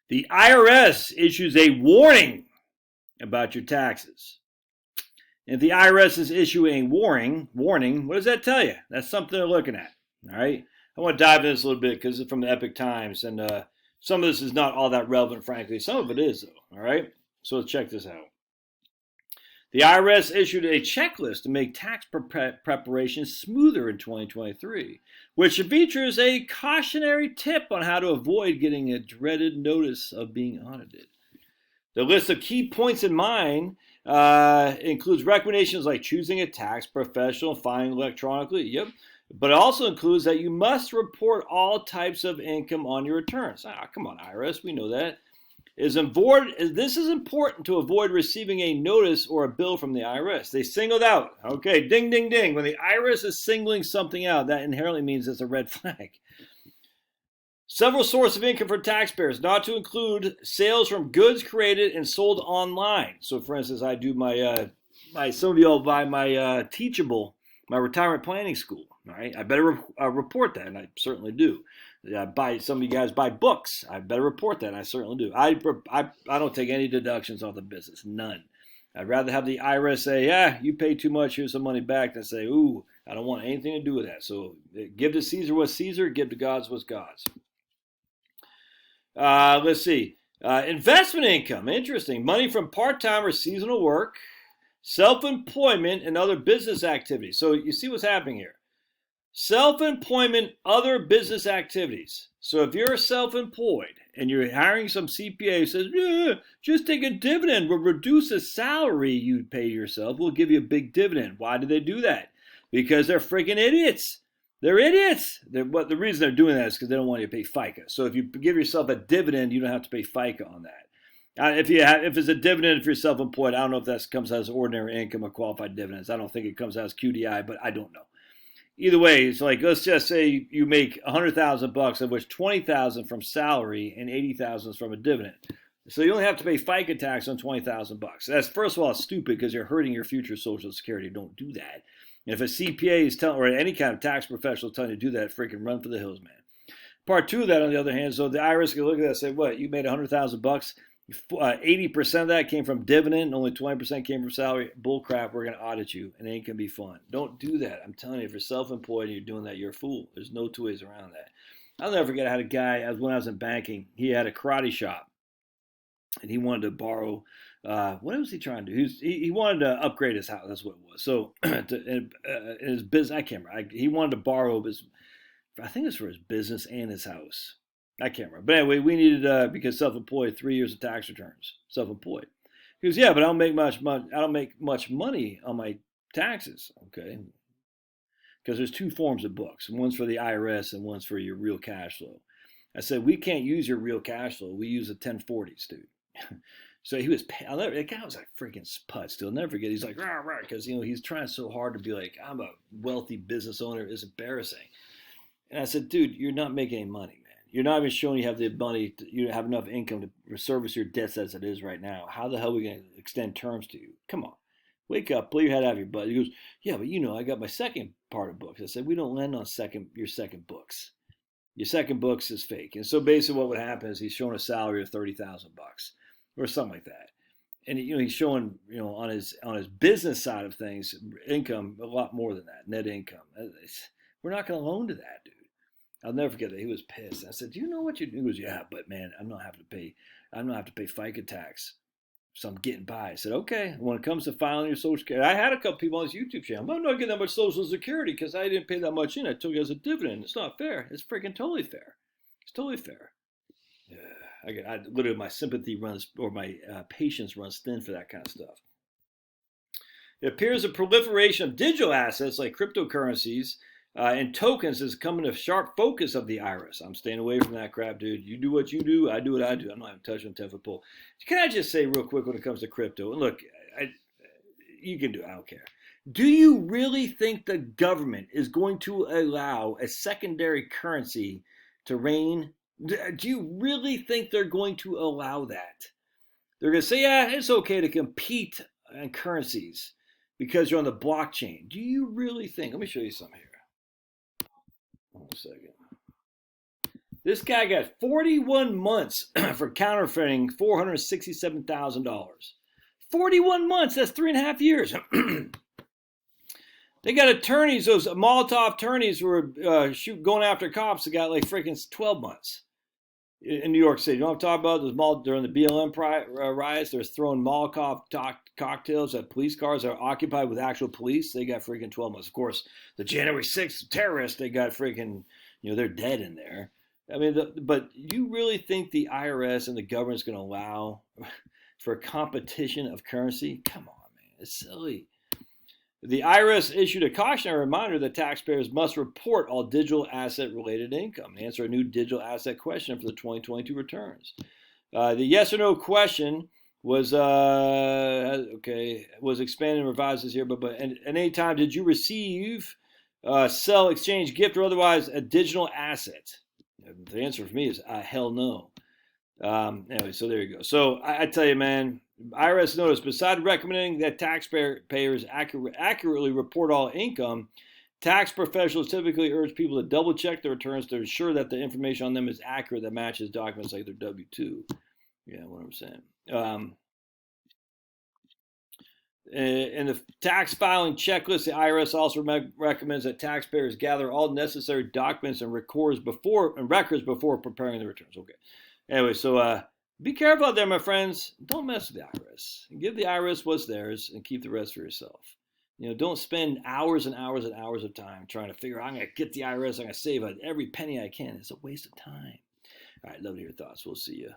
The IRS issues a warning about your taxes. And if the IRS is issuing a warning, what does that tell you? That's something they're looking at. All right. I want to dive into this a little bit because it's from the Epic Times, and some of this is not all that relevant, frankly. Some of it is, though. All right. So let's check this out. The IRS issued a checklist to make tax preparation smoother in 2023, which features a cautionary tip on how to avoid getting a dreaded notice of being audited. The list of key points in mind includes recommendations like choosing a tax professional, filing electronically. Yep. But it also includes that you must report all types of income on your returns. Come on, IRS, we know that. This is important to avoid receiving a notice or a bill from the IRS. They singled out. Okay, ding, ding, ding. When the IRS is singling something out, that inherently means it's a red flag. Several sources of income for taxpayers, not to include sales from goods created and sold online. So, for instance, I do some of you all buy my Teachable, my retirement planning school. All right, I better report that, and I certainly do. Some of you guys buy books. I better report that, and I certainly do. I don't take any deductions off the business, none. I'd rather have the IRS say, yeah, you paid too much, here's some money back, than say, ooh, I don't want anything to do with that. So give to Caesar what's Caesar, give to God's what's God's. Let's see. Investment income, interesting. Money from part-time or seasonal work, self-employment, and other business activities. So you see what's happening here. Self-employment, other business activities. So if you're self-employed and you're hiring some CPA who says, just take a dividend, we'll reduce the salary you pay yourself, we'll give you a big dividend. Why do they do that? Because they're freaking idiots. They're idiots. The reason they're doing that is because they don't want you to pay FICA. So if you give yourself a dividend, you don't have to pay FICA on that. If it's a dividend, if you're self-employed, I don't know if that comes out as ordinary income or qualified dividends. I don't think it comes out as QDI, but I don't know. Either way, it's like, let's just say you make $100,000, of which $20,000 from salary and $80,000 from a dividend. So you only have to pay FICA tax on $20,000. That's, first of all, stupid because you're hurting your future Social Security. Don't do that. And if a CPA is telling, or any kind of tax professional telling you to do that, freaking run for the hills, man. Part two of that, on the other hand, so the IRS can look at that and say, what, you made $100,000, 80% of that came from dividend, only 20% came from salary. Bull crap, we're going to audit you, and it ain't going to be fun. Don't do that. I'm telling you, if you're self-employed and you're doing that, you're a fool. There's no two ways around that. I'll never forget, I had a guy, when I was in banking, he had a karate shop, and he wanted to borrow, what was he trying to do? He wanted to upgrade his house, that's what it was. So, in his business, I can't remember, he wanted to borrow I think it was for his business and his house. I can't remember. But anyway, we needed, because self-employed, 3 years of tax returns. Self-employed. He goes, yeah, but I don't make much money on my taxes. Okay. Because there's two forms of books. One's for the IRS and one's for your real cash flow. I said, we can't use your real cash flow. We use the 1040s, dude. So he was, that guy was like freaking putz still. I'll never forget. He's like, rah, rah, because, he's trying so hard to be like, I'm a wealthy business owner. It's embarrassing. And I said, dude, you're not making any money, man. You're not even showing you have the money, you have enough income to service your debts as it is right now. How the hell are we going to extend terms to you? Come on. Wake up, pull your head out of your butt. He goes, yeah, but I got my second part of books. I said, we don't lend on your second books. Your second books is fake. And so basically what would happen is he's showing a salary of $30,000 or something like that. And he's showing, on his business side of things, income a lot more than that, net income. We're not going to loan to that, dude. I'll never forget that. He was pissed. I said, do you know what you do? He goes, yeah, but man, I'm not having to pay FICA tax. So I'm getting by. I said, okay. When it comes to filing your Social Security, I had a couple people on his YouTube channel. I'm not getting that much Social Security because I didn't pay that much in. I took it as a dividend. It's not fair. It's freaking totally fair. It's totally fair. Yeah, I literally, my sympathy runs, or my patience runs thin for that kind of stuff. It appears a proliferation of digital assets like cryptocurrencies and tokens is coming to sharp focus of the IRS. I'm staying away from that crap, dude. You do what you do. I do what I do. I'm not even touching 10-foot pole. Can I just say real quick when it comes to crypto? And look, you can do it. I don't care. Do you really think the government is going to allow a secondary currency to reign? Do you really think they're going to allow that? They're going to say, yeah, it's okay to compete on currencies because you're on the blockchain. Do you really think? Let me show you something here. One second. This guy got 41 months for counterfeiting $467,000. 41 months, that's 3.5 years. They got attorneys, those Molotov attorneys who were going after cops that got like freaking 12 months in New York City. You know what I'm talking about? Those during the BLM riots, they're throwing Molotov cocktails at police cars that are occupied with actual police. They got freaking 12 months. Of course, the January 6th terrorists, they got freaking, they're dead in there. I mean, but you really think the IRS and the government's going to allow for a competition of currency? Come on, man. It's silly. The IRS issued a cautionary reminder that taxpayers must report all digital asset-related income and answer a new digital asset question for the 2022 returns. The yes or no question was expanded and revised this year. But at any time did you receive, sell, exchange, gift, or otherwise a digital asset? The answer for me is hell no. Anyway, so there you go. So I tell you, man, IRS notice, besides recommending that taxpayers accurately report all income, tax professionals typically urge people to double check their returns to ensure that the information on them is accurate, that matches documents like their W-2. Yeah, what I'm saying. In the tax filing checklist, the IRS also recommends that taxpayers gather all necessary documents and records before preparing the returns. Okay. Anyway, so be careful out there, my friends. Don't mess with the IRS. Give the IRS what's theirs and keep the rest for yourself. Don't spend hours and hours and hours of time trying to figure out, I'm going to get the IRS, I'm going to save every penny I can. It's a waste of time. All right, love to hear your thoughts. We'll see you.